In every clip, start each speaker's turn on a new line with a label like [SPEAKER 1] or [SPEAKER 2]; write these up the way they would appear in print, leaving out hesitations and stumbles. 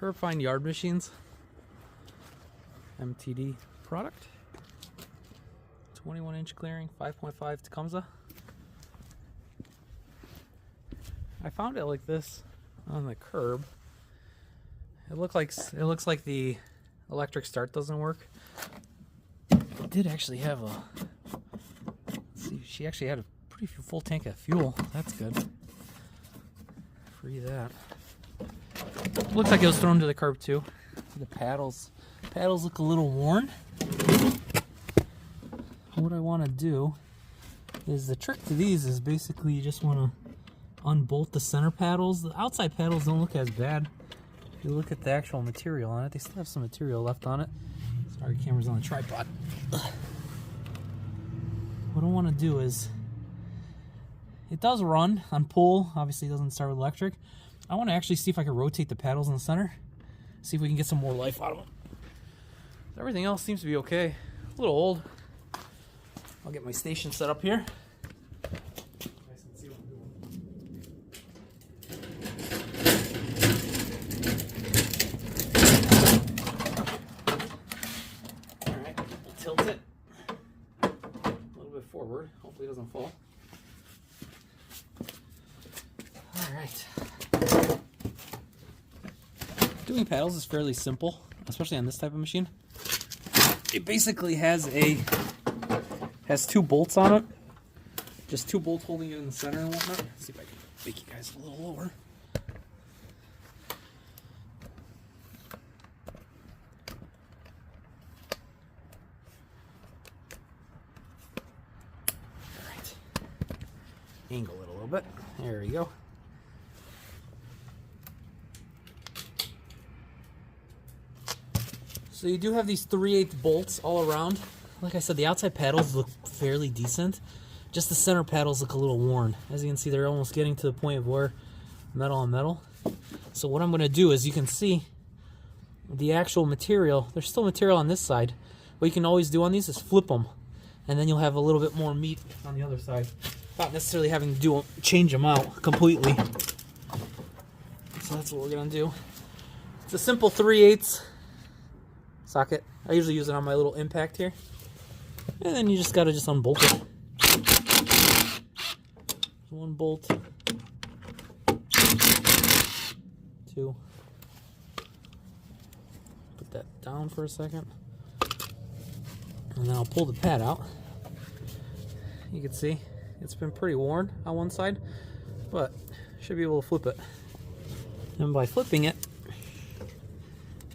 [SPEAKER 1] Curbfind Yard Machines MTD product. 21-inch clearing, 5.5 Tecumseh. I found it like this on the curb. It looks like the electric start doesn't work. It did actually have a. Let's see, she actually had a pretty full tank of fuel. That's good. Free that. Looks like it was thrown to the curb too. The paddles look a little worn. What I want to do is, the trick to these is basically you just want to unbolt the center paddles. The outside paddles don't look as bad. If you look at the actual material on it, they still have some material left on it. Sorry, camera's on the tripod. What I want to do is, it does run on pull. Obviously it doesn't start with electric. I want to actually see if I can rotate the paddles in the center, see if we can get some more life out of them. Everything else seems to be okay. A little old. I'll get my station set up here. Alright, tilt it a little bit forward. Hopefully it doesn't fall. Alright. Doing paddles is fairly simple, especially on this type of machine. It basically has two bolts on it. Just two bolts holding it in the center and whatnot. Let's see if I can make you guys a little lower. Alright. Angle it a little bit. There we go. So you do have these 3/8 bolts all around. Like I said, the outside paddles look fairly decent. Just the center paddles look a little worn. As you can see, they're almost getting to the point of where metal on metal. So what I'm going to do is, you can see the actual material. There's still material on this side. What you can always do on these is flip them, and then you'll have a little bit more meat on the other side, without necessarily having to change them out completely. So that's what we're going to do. It's a simple 3/8 socket. I usually use it on my little impact here. And then you just gotta unbolt it. One bolt. Two. Put that down for a second. And then I'll pull the pad out. You can see it's been pretty worn on one side, but should be able to flip it. And by flipping it,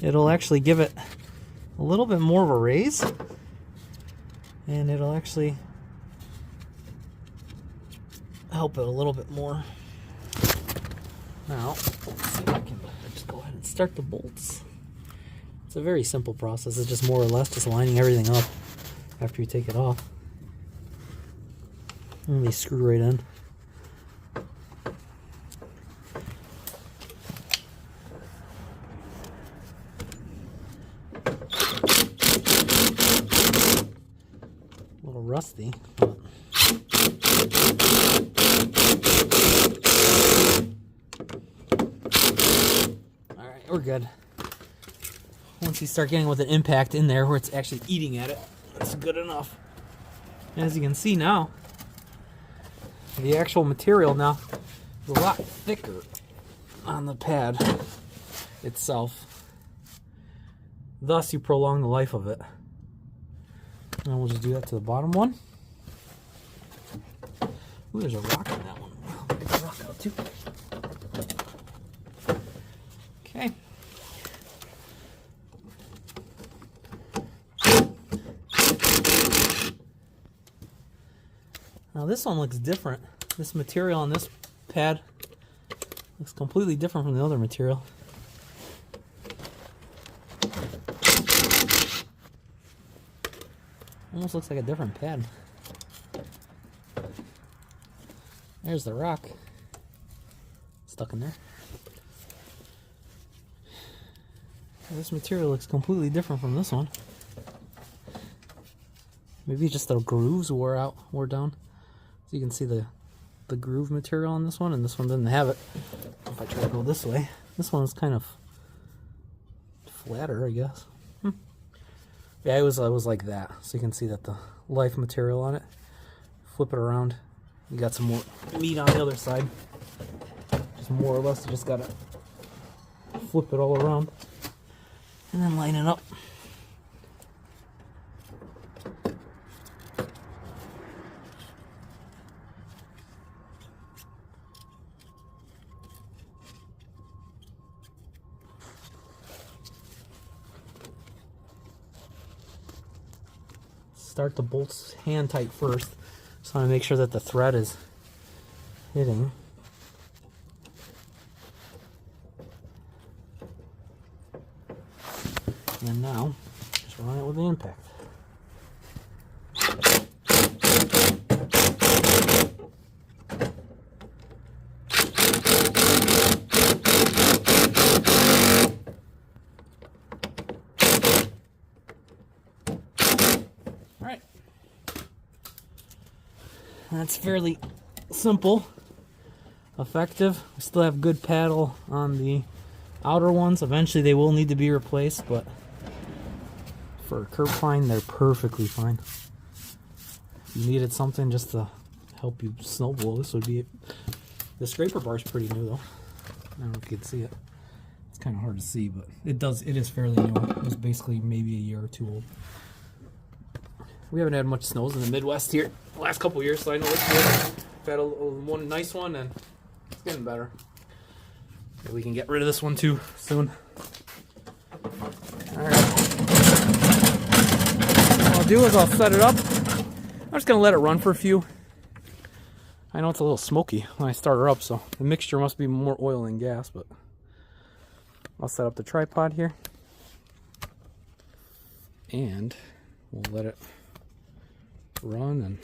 [SPEAKER 1] it'll actually give it a little bit more of a raise, and it'll actually help it a little bit more. Now, let's see if I can just go ahead and start the bolts. It's a very simple process. It's just more or less just lining everything up after you take it off. And they screw right in. Rusty. Alright, we're good. Once you start getting with an impact in there where it's actually eating at it, that's good enough. As you can see now, the actual material now is a lot thicker on the pad itself. Thus, you prolong the life of it. And we'll just do that to the bottom one. Ooh, there's a rock in that one. I'll get the rock out too. Okay. Now this one looks different. This material on this pad looks completely different from the other material. Almost looks like a different pad. There's the rock. Stuck in there. This material looks completely different from this one. Maybe just the grooves wore down. So you can see the groove material on this one, and this one didn't have it. If I try to go this way, this one's kind of flatter, I guess. Yeah, it was like that. So you can see that the life material on it. Flip it around. You got some more meat on the other side. Just more or less, you just gotta flip it all around and then line it up. Start the bolts hand tight first, so I want to make sure that the thread is hitting. And now, just run it with the impact. Alright. That's fairly simple, effective. We still have good paddle on the outer ones. Eventually they will need to be replaced, but for Curbfind, they're perfectly fine. If you needed something just to help you snowblow, this would be it. The scraper bar is pretty new though. I don't know if you can see it. It's kind of hard to see, but it is fairly new. It was basically maybe a year or two old. We haven't had much snows in the Midwest here the last couple years, so I know it's good. We've had one nice one, and it's getting better. Maybe we can get rid of this one too soon. Alright. What I'll do is I'll set it up. I'm just going to let it run for a few. I know it's a little smoky when I start her up, so the mixture must be more oil than gas, but I'll set up the tripod here. And we'll let it run and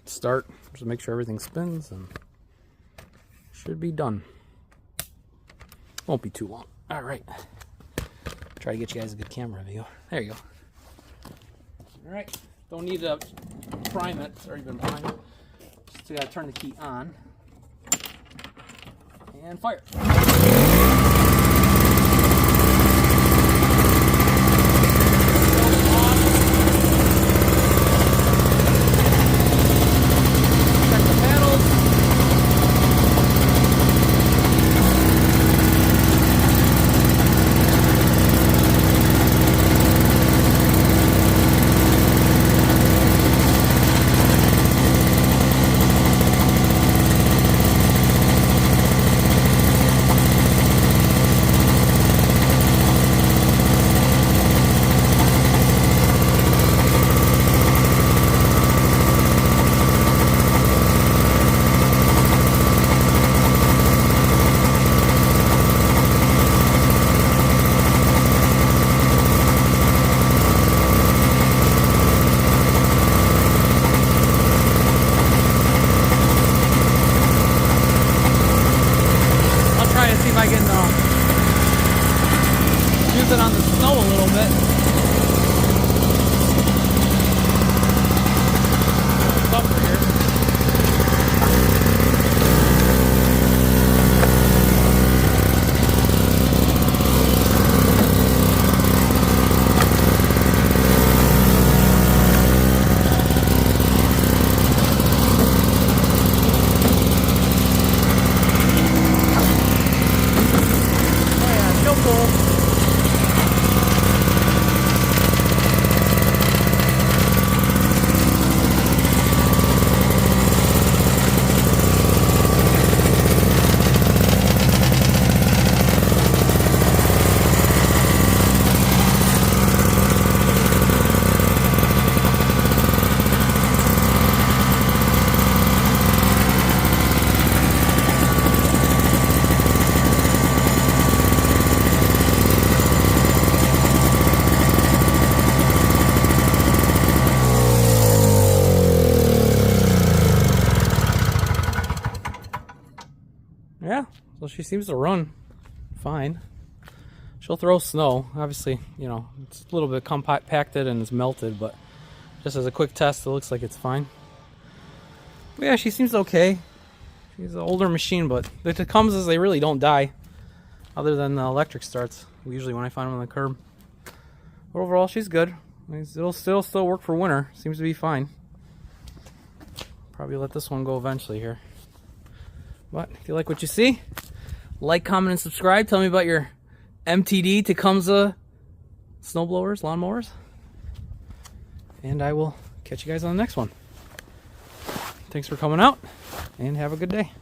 [SPEAKER 1] start. Just make sure everything spins, and should be done. Won't be too long. All right. Try to get you guys a good camera view. There you go. All right. Don't need to prime it. It's already been primed. Just gotta turn the key on and fire. I can use it on the snow a little bit. It's tougher here. Yeah, so she seems to run fine. She'll throw snow. Obviously, you know, it's a little bit compacted and it's melted, but just as a quick test, it looks like it's fine. But yeah, she seems okay. She's an older machine, but it comes as they really don't die, other than the electric starts. Usually when I find them on the curb. But overall, she's good. I mean, it'll still work for winter. Seems to be fine. Probably let this one go eventually here. But if you like what you see, like, comment, and subscribe. Tell me about your MTD Tecumseh snowblowers, lawnmowers. And I will catch you guys on the next one. Thanks for coming out, and have a good day.